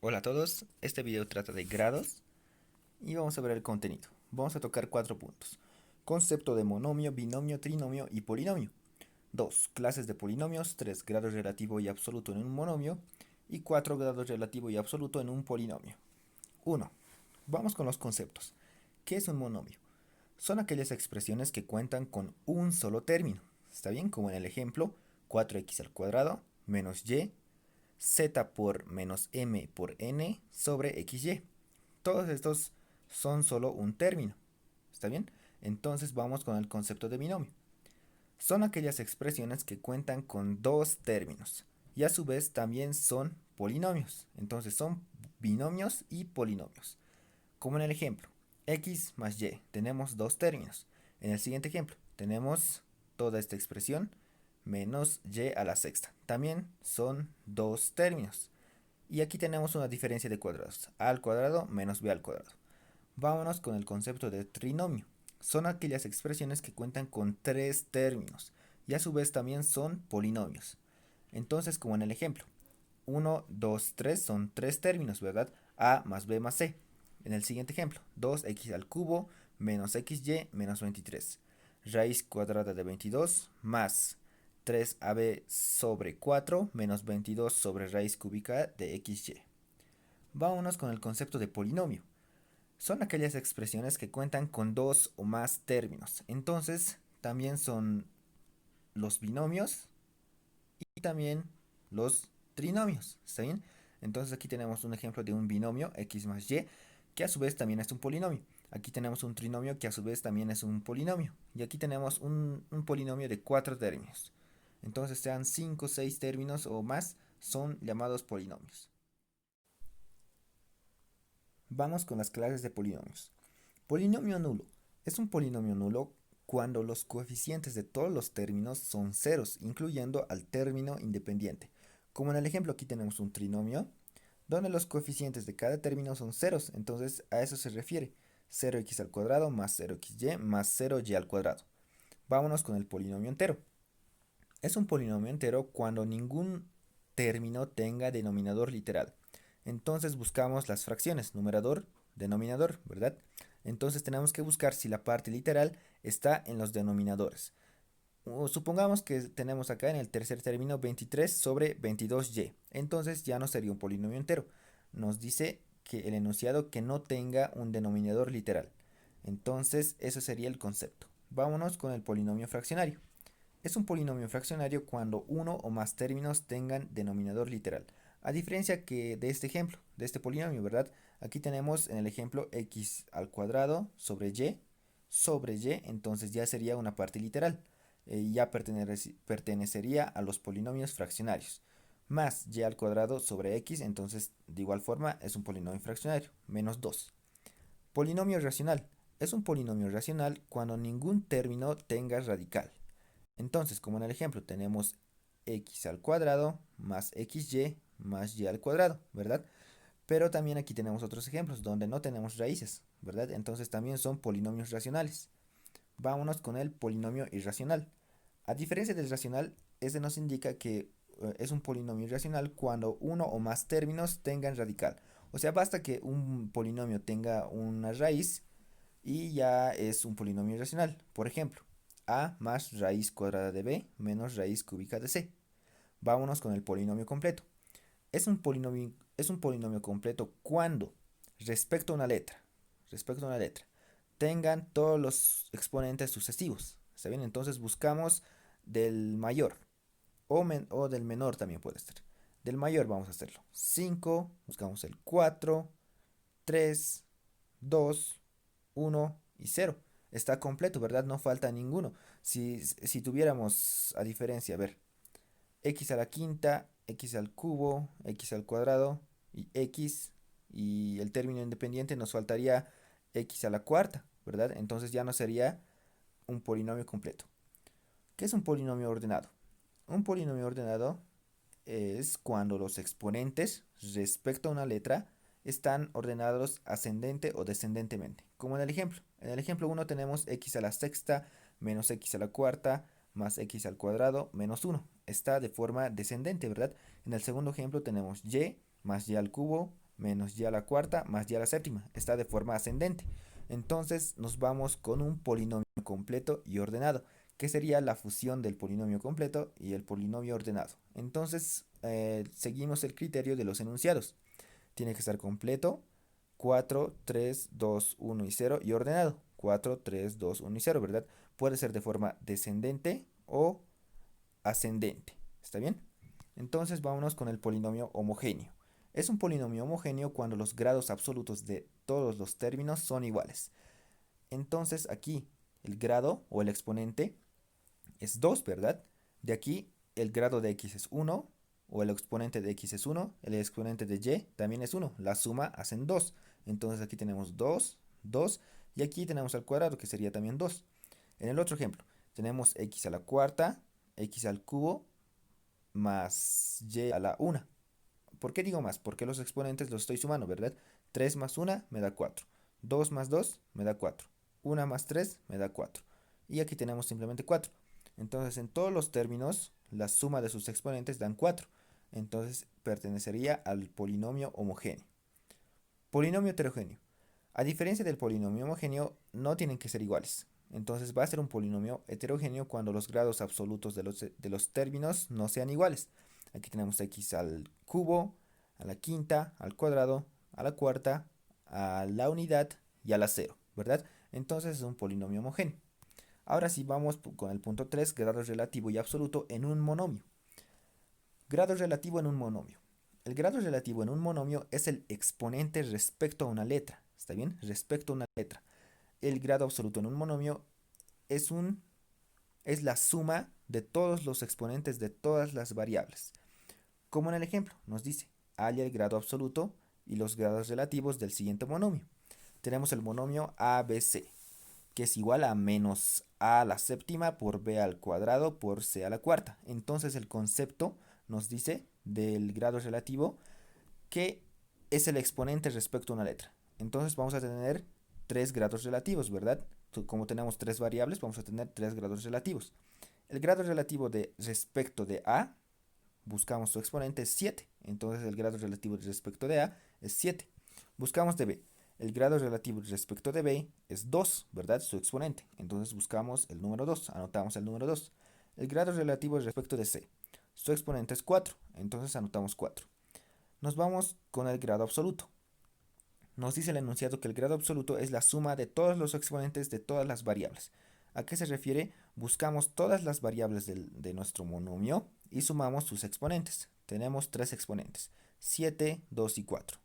Hola a todos, este video trata de grados y vamos a ver el contenido. Vamos a tocar 4 puntos. Concepto de monomio, binomio, trinomio y polinomio. 2 clases de polinomios, 3 grados relativo y absoluto en un monomio y 4 grados relativo y absoluto en un polinomio. 1. Vamos con los conceptos. ¿Qué es un monomio? Son aquellas expresiones que cuentan con un solo término. ¿Está bien? Como en el ejemplo, 4x al cuadrado menos y z por menos m por n sobre xy. Todos estos son solo un término. ¿Está bien? Entonces vamos con el concepto de binomio. Son aquellas expresiones que cuentan con dos términos y a su vez también son polinomios. Entonces son binomios y polinomios. Como en el ejemplo, x más y tenemos dos términos. En el siguiente ejemplo tenemos toda esta expresión menos y a la sexta. También son dos términos. Y aquí tenemos una diferencia de cuadrados. A al cuadrado menos b al cuadrado. Vámonos con el concepto de trinomio. Son aquellas expresiones que cuentan con tres términos y a su vez también son polinomios. Entonces, como en el ejemplo, 1, 2, 3 son tres términos, ¿verdad? A más b más c. En el siguiente ejemplo, 2x al cubo menos xy menos 23. Raíz cuadrada de 22 más 3ab sobre 4 menos 22 sobre raíz cúbica de xy. Vámonos con el concepto de polinomio. Son aquellas expresiones que cuentan con dos o más términos. Entonces, también son los binomios y también los trinomios. ¿Está bien? Entonces aquí tenemos un ejemplo de un binomio x más y que a su vez también es un polinomio. Aquí tenemos un trinomio que a su vez también es un polinomio. Y aquí tenemos un polinomio de cuatro términos. Entonces sean 5, 6 términos o más son llamados polinomios. Vamos con las clases de polinomios. Polinomio nulo. Es un polinomio nulo cuando los coeficientes de todos los términos son ceros, incluyendo al término independiente. Como en el ejemplo aquí tenemos un trinomio, donde los coeficientes de cada término son ceros, entonces a eso se refiere. 0x al cuadrado más 0xy más 0y al cuadrado. Vámonos con el polinomio entero. Es un polinomio entero cuando ningún término tenga denominador literal. Entonces buscamos las fracciones, numerador, denominador, ¿verdad? Entonces tenemos que buscar si la parte literal está en los denominadores. Supongamos que tenemos acá en el tercer término 23 sobre 22y. Entonces ya no sería un polinomio entero. Nos dice que el enunciado que no tenga un denominador literal. Entonces eso sería el concepto. Vámonos con el polinomio fraccionario. Es un polinomio fraccionario cuando uno o más términos tengan denominador literal. A diferencia que de este ejemplo, de este polinomio, ¿verdad? Aquí tenemos en el ejemplo x al cuadrado sobre y, entonces ya sería una parte literal. Ya pertenecería a los polinomios fraccionarios. Más y al cuadrado sobre x, entonces de igual forma es un polinomio fraccionario, menos 2. Polinomio racional. Es un polinomio racional cuando ningún término tenga radical. Entonces, como en el ejemplo, tenemos x al cuadrado más xy más y al cuadrado, ¿verdad? Pero también aquí tenemos otros ejemplos donde no tenemos raíces, ¿verdad? Entonces también son polinomios racionales. Vámonos con el polinomio irracional. A diferencia del racional, este nos indica que es un polinomio irracional cuando uno o más términos tengan radical. O sea, basta que un polinomio tenga una raíz y ya es un polinomio irracional. Por ejemplo, a más raíz cuadrada de b menos raíz cúbica de c. Vámonos con el polinomio completo. Es un polinomio completo cuando respecto a una letra, tengan todos los exponentes sucesivos. ¿Está bien? Entonces buscamos del mayor o del menor también puede ser. Del mayor vamos a hacerlo. 5, buscamos el 4, 3, 2, 1 y 0. Está completo, ¿verdad? No falta ninguno. Si tuviéramos a diferencia, a ver, x a la quinta, x al cubo, x al cuadrado y x y el término independiente nos faltaría x a la cuarta, ¿verdad? Entonces ya no sería un polinomio completo. ¿Qué es un polinomio ordenado? Un polinomio ordenado es cuando los exponentes respecto a una letra están ordenados ascendente o descendentemente, como en el ejemplo. En el ejemplo 1 tenemos x a la sexta menos x a la cuarta más x al cuadrado menos 1. Está de forma descendente, ¿verdad? En el segundo ejemplo tenemos y más y al cubo menos y a la cuarta más y a la séptima. Está de forma ascendente. Entonces nos vamos con un polinomio completo y ordenado, que sería la fusión del polinomio completo y el polinomio ordenado. Entonces seguimos el criterio de los enunciados. Tiene que estar completo, 4, 3, 2, 1 y 0 y ordenado, 4, 3, 2, 1 y 0, ¿verdad? Puede ser de forma descendente o ascendente. ¿Está bien? Entonces vámonos con el polinomio homogéneo. Es un polinomio homogéneo cuando los grados absolutos de todos los términos son iguales. Entonces aquí el grado o el exponente es 2, ¿verdad? De aquí el grado de x es 1, o el exponente de x es 1, el exponente de y también es 1. La suma hacen 2. Entonces aquí tenemos 2, 2, y aquí tenemos al cuadrado, que sería también 2. En el otro ejemplo, tenemos x a la cuarta, x al cubo, más y a la 1. ¿Por qué digo más? Porque los exponentes los estoy sumando, ¿verdad? 3 más 1 me da 4. 2 más 2 me da 4. 1 más 3 me da 4. Y aquí tenemos simplemente 4. Entonces en todos los términos la suma de sus exponentes dan 4. Entonces pertenecería al polinomio homogéneo. Polinomio heterogéneo. A diferencia del polinomio homogéneo, no tienen que ser iguales. Entonces va a ser un polinomio heterogéneo cuando los grados absolutos de los términos no sean iguales. Aquí tenemos x al cubo, a la quinta, al cuadrado, a la cuarta, a la unidad y a la cero, ¿verdad? Entonces es un polinomio homogéneo. Ahora sí vamos con el punto 3, grado relativo y absoluto en un monomio. Grado relativo en un monomio. El grado relativo en un monomio es el exponente respecto a una letra. ¿Está bien? Respecto a una letra. El grado absoluto en un monomio es, es la suma de todos los exponentes de todas las variables. Como en el ejemplo, nos dice, halla el grado absoluto y los grados relativos del siguiente monomio. Tenemos el monomio ABC, que es igual a menos a la séptima por b al cuadrado por c a la cuarta. Entonces el concepto nos dice del grado relativo que es el exponente respecto a una letra. Entonces vamos a tener tres grados relativos, ¿verdad? Como tenemos tres variables, vamos a tener tres grados relativos. El grado relativo de respecto de A, buscamos su exponente, es 7. Entonces el grado relativo respecto de A es 7. Buscamos de B. El grado relativo respecto de B es 2, ¿verdad? Su exponente. Entonces buscamos el número 2, anotamos el número 2. El grado relativo respecto de C. Su exponente es 4, entonces anotamos 4. Nos vamos con el grado absoluto. Nos dice el enunciado que el grado absoluto es la suma de todos los exponentes de todas las variables. ¿A qué se refiere? Buscamos todas las variables de nuestro monomio y sumamos sus exponentes. Tenemos tres exponentes, 7, 2 y 4.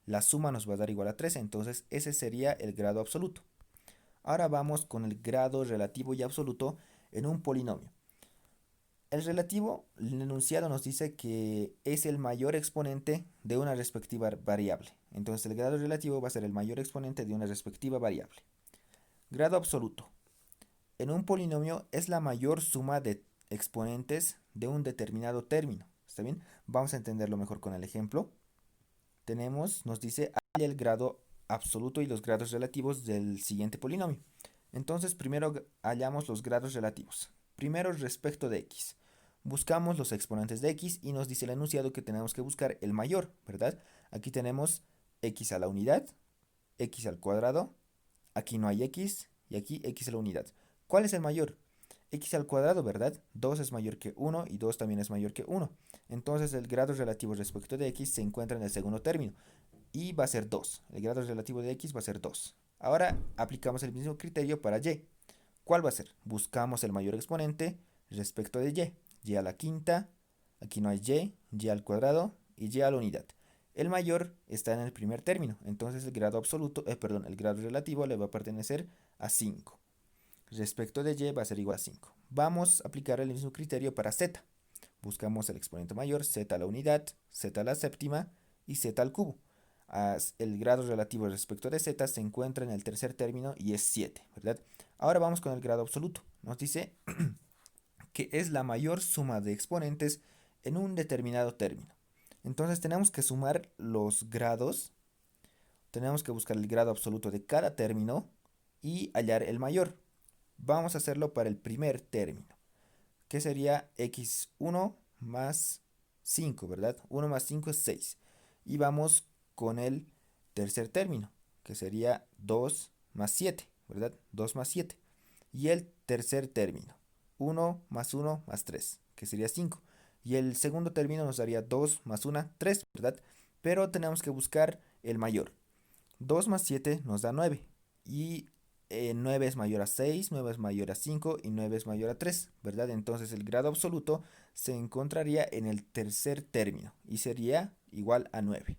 La suma nos va a dar igual a 13, entonces ese sería el grado absoluto. Ahora vamos con el grado relativo y absoluto en un polinomio. El relativo, el enunciado nos dice que es el mayor exponente de una respectiva variable. Entonces el grado relativo va a ser el mayor exponente de una respectiva variable. Grado absoluto. En un polinomio es la mayor suma de exponentes de un determinado término. ¿Está bien? Vamos a entenderlo mejor con el ejemplo. Nos dice, halla el grado absoluto y los grados relativos del siguiente polinomio. Entonces primero hallamos los grados relativos. Primero respecto de x. Buscamos los exponentes de x y nos dice el enunciado que tenemos que buscar el mayor, ¿verdad? Aquí tenemos x a la unidad, x al cuadrado, aquí no hay x y aquí x a la unidad. ¿Cuál es el mayor? X al cuadrado, ¿verdad? 2 es mayor que 1 y 2 también es mayor que 1. Entonces el grado relativo respecto de x se encuentra en el segundo término y va a ser 2. El grado relativo de x va a ser 2. Ahora aplicamos el mismo criterio para y. ¿Cuál va a ser? Buscamos el mayor exponente respecto de y. Y a la quinta, aquí no hay y al cuadrado y y a la unidad. El mayor está en el primer término, entonces el grado absoluto, el grado relativo le va a pertenecer a 5. Respecto de y va a ser igual a 5. Vamos a aplicar el mismo criterio para z. Buscamos el exponente mayor, z a la unidad, z a la séptima y z al cubo. El grado relativo respecto de z se encuentra en el tercer término y es 7, ¿verdad? Ahora vamos con el grado absoluto. Nos dice que es la mayor suma de exponentes en un determinado término. Entonces tenemos que sumar los grados, tenemos que buscar el grado absoluto de cada término y hallar el mayor. Vamos a hacerlo para el primer término, que sería x1 más 5, ¿verdad? 1 más 5 es 6. Y vamos con el tercer término, que sería 2 más 7, ¿verdad? 2 más 7. Y el tercer término, 1 más 1 más 3, que sería 5. Y el segundo término nos daría 2 más 1, 3, ¿verdad? Pero tenemos que buscar el mayor. 2 más 7 nos da 9. Y 9 es mayor a 6, 9 es mayor a 5 y 9 es mayor a 3, ¿verdad? Entonces el grado absoluto se encontraría en el tercer término y sería igual a 9.